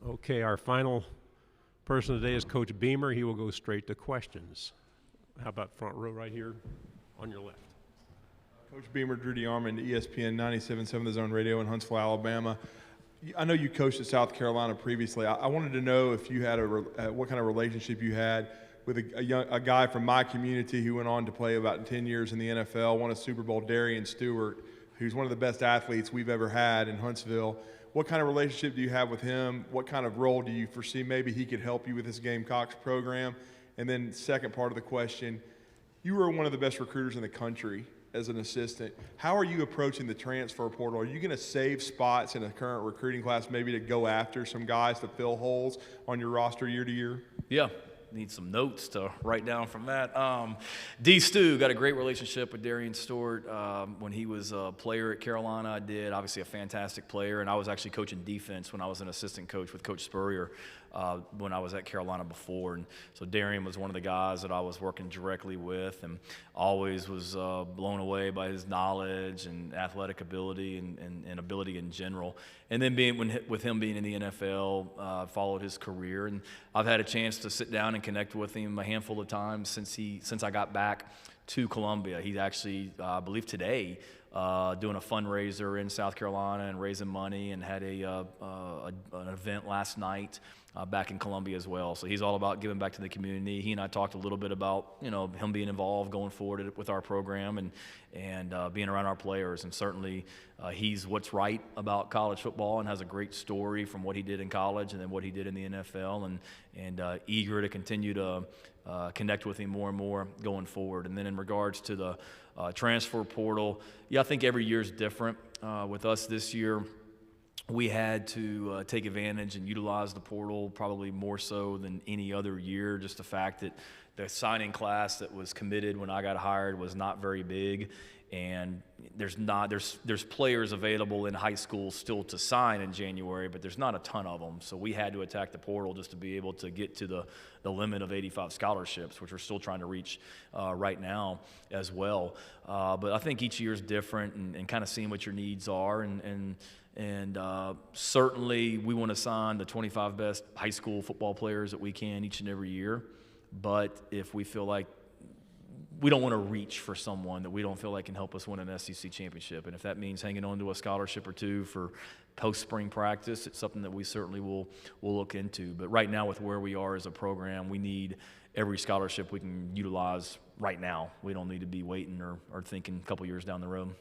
Okay, our final person today is Coach Beamer. He will go straight to questions. How about front row right here on your left? Coach Beamer, Drew DeArmond, ESPN 97.7 The Zone Radio in Huntsville, Alabama. I know you coached at South Carolina previously. I wanted to know if you had what kind of relationship you had with a guy from my community who went on to play about 10 years in the NFL, won a Super Bowl, Darian Stewart, who's one of the best athletes we've ever had in Huntsville. What kind of relationship do you have with him? What kind of role do you foresee maybe he could help you with this Gamecocks program? And then second part of the question, you were one of the best recruiters in the country as an assistant. How are you approaching the transfer portal? Are you going to save spots in a current recruiting class maybe to go after some guys to fill holes on your roster year to year? Yeah. Need some notes to write down from that. D. Stu, got a great relationship with Darian Stewart. When he was a player at Carolina, I did. Obviously a fantastic player, and I was actually coaching defense when I was an assistant coach with Coach Spurrier when I was at Carolina before. And so Darian was one of the guys that I was working directly with, and always was blown away by his knowledge and athletic ability and ability in general. And then with him being in the NFL, followed his career, and I've had a chance to sit down and connect with him a handful of times since I got back to Columbia. He's actually, I believe today, doing a fundraiser in South Carolina and raising money, and had an event last night back in Columbia as well. So he's all about giving back to the community. He and I talked a little bit about him being involved going forward with our program and being around our players. And certainly he's what's right about college football and has a great story from what he did in college and then what he did in the NFL, and eager to continue to connect with him more and more going forward. And then in regards to the transfer portal, I think every year is different. With us this year, we had to take advantage and utilize the portal probably more so than any other year. Just the fact that the signing class that was committed when I got hired was not very big, and there's players available in high school still to sign in January, but there's not a ton of them. So we had to attack the portal just to be able to get to the limit of 85 scholarships, which we're still trying to reach right now as well. But I think each year is different, and kind of seeing what your needs are, and certainly we want to sign the 25 best high school football players that we can each and every year. But if we feel like we don't want to reach for someone that we don't feel like can help us win an SEC championship, and if that means hanging on to a scholarship or two for post-spring practice, it's something that we certainly will look into. But right now, with where we are as a program, we need every scholarship we can utilize right now. We don't need to be waiting or thinking a couple years down the road.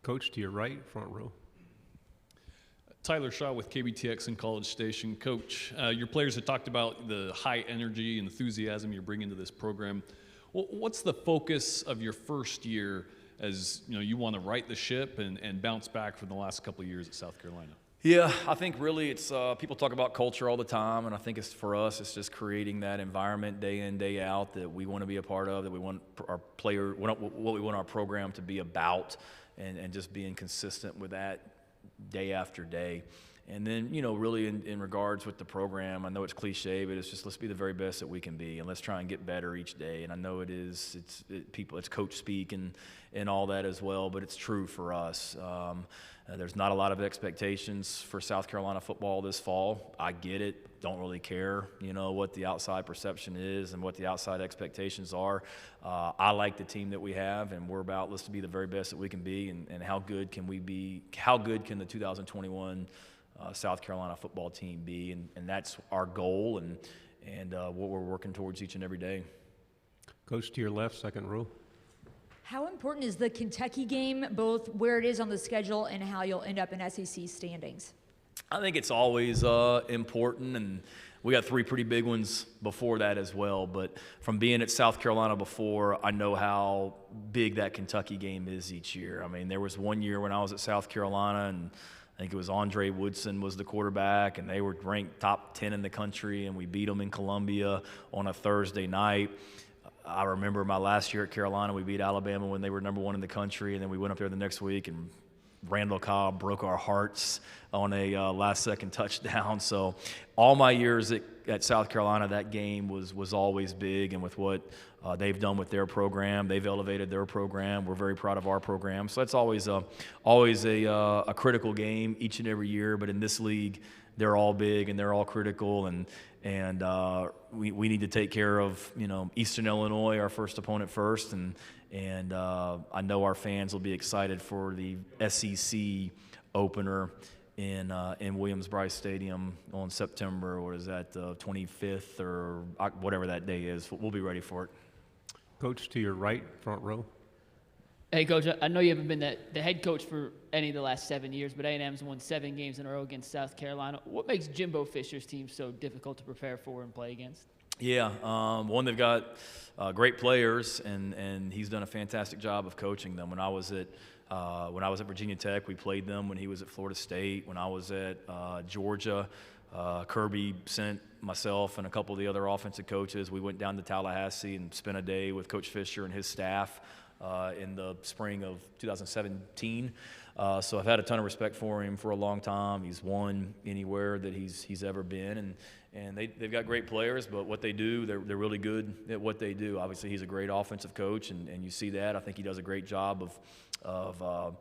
Coach, to your right, front row. Tyler Shaw with KBTX and College Station. Coach, your players have talked about the high energy and enthusiasm you're bringing to this program. What's the focus of your first year as you want to right the ship and bounce back from the last couple of years at South Carolina? Yeah, I think really it's people talk about culture all the time, and I think for us it's just creating that environment day in, day out that we want to be a part of, that we want our player, what we want our program to be about, and just being consistent with that day after day. And then, really in regards with the program, I know it's cliche, but it's just let's be the very best that we can be, and let's try and get better each day. And I know it's coach speak and all that as well, but it's true for us. There's not a lot of expectations for South Carolina football this fall. I get it. Don't really care, what the outside perception is and what the outside expectations are. I like the team that we have, and we're about let's be the very best that we can be, and how good can we be? How good can the 2021 South Carolina football team be? And that's our goal and what we're working towards each and every day. Coach, to your left, second row. How important is the Kentucky game, both where it is on the schedule and how you'll end up in SEC standings? I think it's always important, and we got 3 pretty big ones before that as well. But from being at South Carolina before, I know how big that Kentucky game is each year. I mean, there was one year when I was at South Carolina, and I think it was Andre Woodson was the quarterback, and they were ranked top 10 in the country, and we beat them in Columbia on a Thursday night. I remember my last year at Carolina, we beat Alabama when they were number 1 in the country, and then we went up there the next week, and Randall Cobb broke our hearts on a last-second touchdown. So all my years at South Carolina, that game was always big, and with what they've done with their program, they've elevated their program. We're very proud of our program. So that's always a critical game each and every year. But in this league, they're all big and they're all critical, and we need to take care of, Eastern Illinois, our first opponent first, and I know our fans will be excited for the SEC opener in Williams-Brice Stadium on September, or is that the 25th or whatever that day is. We'll be ready for it. Coach, to your right, front row. Hey, Coach, I know you haven't been the head coach for any of the last 7 years, but A&M's won 7 games in a row against South Carolina. What makes Jimbo Fisher's team so difficult to prepare for and play against? Yeah, one, they've got great players, and he's done a fantastic job of coaching them. When I was at Virginia Tech, we played them. When he was at Florida State, when I was at Georgia, Kirby sent myself and a couple of the other offensive coaches. We went down to Tallahassee and spent a day with Coach Fisher and his staff in the spring of 2017. So I've had a ton of respect for him for a long time. He's won anywhere that he's ever been, and they've got great players, but what they do, they're really good at what they do. Obviously, he's a great offensive coach, and you see that. I think he does a great job of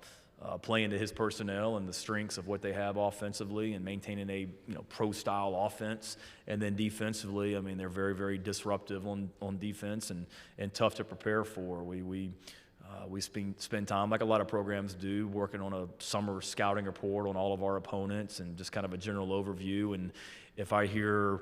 playing to his personnel and the strengths of what they have offensively, and maintaining a pro-style offense. And then defensively, I mean, they're very, very disruptive on defense and tough to prepare for. We spend time, like a lot of programs do, working on a summer scouting report on all of our opponents and just kind of a general overview. And if I hear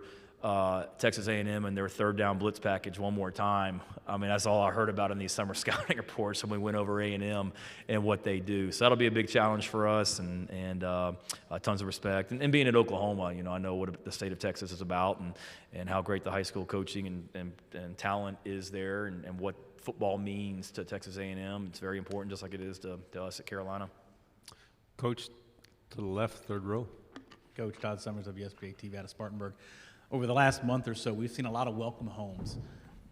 Texas A&M and their third down blitz package one more time, I mean, that's all I heard about in these summer scouting reports when we went over A&M and what they do. So that'll be a big challenge for us, and tons of respect. And being at Oklahoma, I know what the state of Texas is about, and how great the high school coaching and talent is there, and what football means to Texas A&M. It's very important, just like it is to us at Carolina. Coach, to the left, third row. Coach Todd Summers of ESPN TV out of Spartanburg. Over the last month or so, we've seen a lot of welcome homes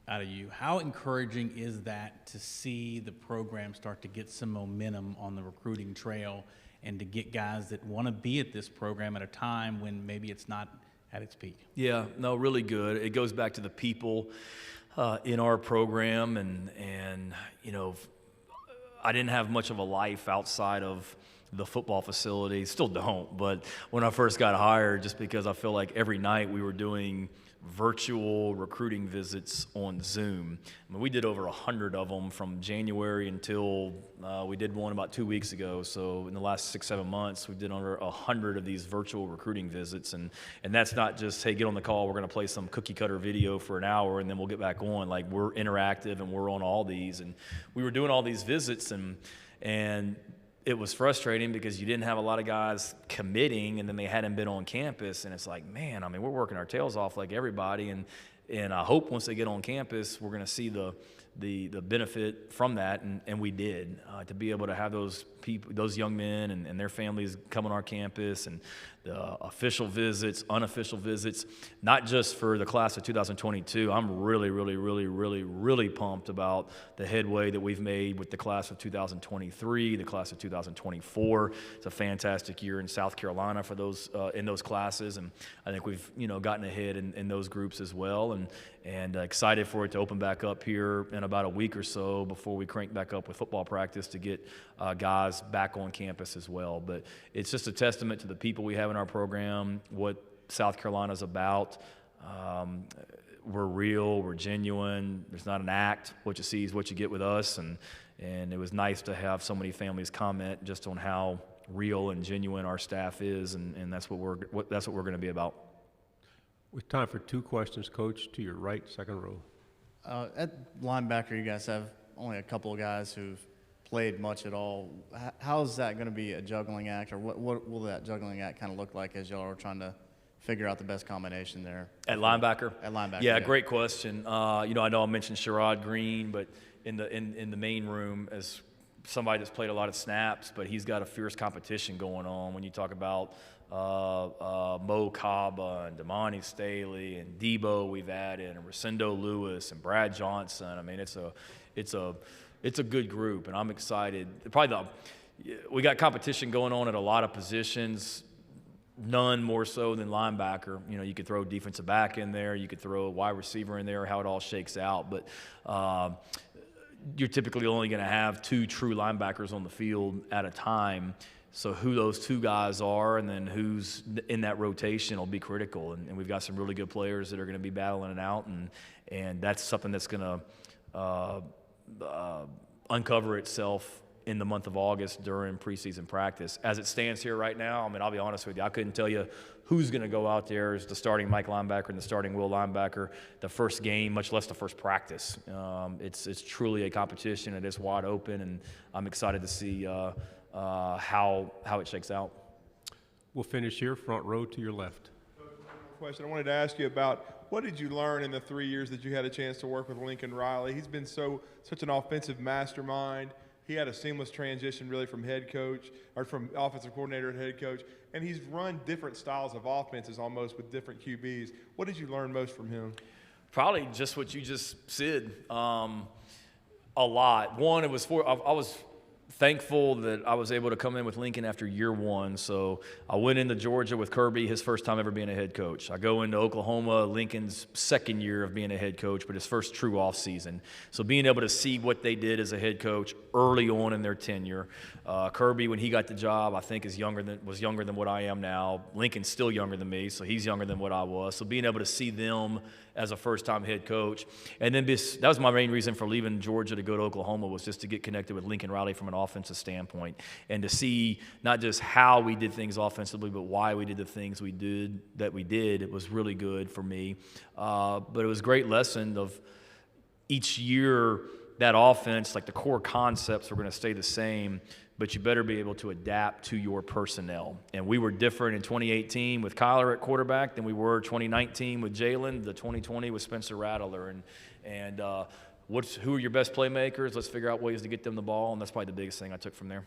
out of you. How encouraging is that to see the program start to get some momentum on the recruiting trail, and to get guys that want to be at this program at a time when maybe it's not at its peak? Yeah, no, really good. It goes back to the people in our program, and I didn't have much of a life outside of the football facility. Still don't, but when I first got hired, just because I feel like every night we were doing virtual recruiting visits on Zoom. I mean, we did over 100 of them from January until we did one about 2 weeks ago. So in the last 6-7 months, we did over 100 of these virtual recruiting visits, and that's not just, hey, get on the call, we're going to play some cookie cutter video for an hour and then we'll get back on. Like, we're interactive and we're on all these, and we were doing all these visits, and it was frustrating because you didn't have a lot of guys committing, and then they hadn't been on campus. And it's like, man, I mean, we're working our tails off like everybody. And I hope once they get on campus, we're going to see the benefit from that. And we did. To be able to have those people, those young men and their families come on our campus, and the official visits, unofficial visits, not just for the class of 2022. I'm really, really, really, really, really pumped about the headway that we've made with the class of 2023, the class of 2024. It's a fantastic year in South Carolina for those in those classes, and I think we've gotten ahead in those groups as well, and excited for it to open back up here in about a week or so before we crank back up with football practice to get guys back on campus as well. But it's just a testament to the people we have in our program, what South Carolina's about. We're real, we're genuine. There's not an act. What you see is what you get with us, and it was nice to have so many families comment just on how real and genuine our staff is, and that's what we're going to be about. With time for 2 questions, Coach, to your right, second row. At linebacker, you guys have only a couple of guys who've played much at all. How is that going to be a juggling act, or what will that juggling act kind of look like as y'all are trying to figure out the best combination there? At linebacker? At linebacker, yeah. Great question. I know I mentioned Sherrod Green, but in the main room, as somebody that's played a lot of snaps, but he's got a fierce competition going on. When you talk about Mo Kaba and Damani Staley and Debo we've added, and Rosendo Lewis and Brad Johnson. I mean, it's a good group, and I'm excited. We got competition going on at a lot of positions, none more so than linebacker. You could throw defensive back in there, you could throw a wide receiver in there, how it all shakes out. But you're typically only going to have 2 true linebackers on the field at a time. So who those two guys are and then who's in that rotation will be critical. And we've got some really good players that are going to be battling it out, and that's something that's going to uncover itself in the month of August during preseason practice. As it stands here right now, I mean, I'll be honest with you, I couldn't tell you who's going to go out there as the starting Mike linebacker and the starting Will linebacker the first game, much less the first practice. It's truly a competition. It is wide open, and I'm excited to see how it shakes out. We'll finish here, front row to your left. Question I wanted to ask you about, what did you learn in the 3 years that you had a chance to work with Lincoln Riley? He's been such an offensive mastermind. He had a seamless transition really from head coach, or from offensive coordinator to head coach, and he's run different styles of offenses almost with different QBs. What did you learn most from him? Probably just what you just said. A lot. One, I was thankful that I was able to come in with Lincoln after year one. So I went into Georgia with Kirby, his first time ever being a head coach. I go into Oklahoma, Lincoln's second year of being a head coach, but his first true off season. So being able to see what they did as a head coach early on in their tenure. Kirby, when he got the job, I think was younger than what I am now. Lincoln's still younger than me, so he's younger than what I was. So being able to see them as a first-time head coach. And then that was my main reason for leaving Georgia to go to Oklahoma, was just to get connected with Lincoln Riley from an offensive standpoint and to see not just how we did things offensively, but why we did the things we did. It was really good for me. But it was a great lesson of each year that offense, like the core concepts were going to stay the same, but you better be able to adapt to your personnel. And we were different in 2018 with Kyler at quarterback than we were 2019 with Jalen, the 2020 with Spencer Rattler. And who are your best playmakers? Let's figure out ways to get them the ball, and that's probably the biggest thing I took from there.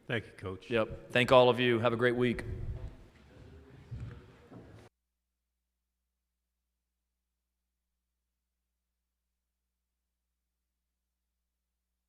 Thank you, Coach. Yep. Thank all of you. Have a great week.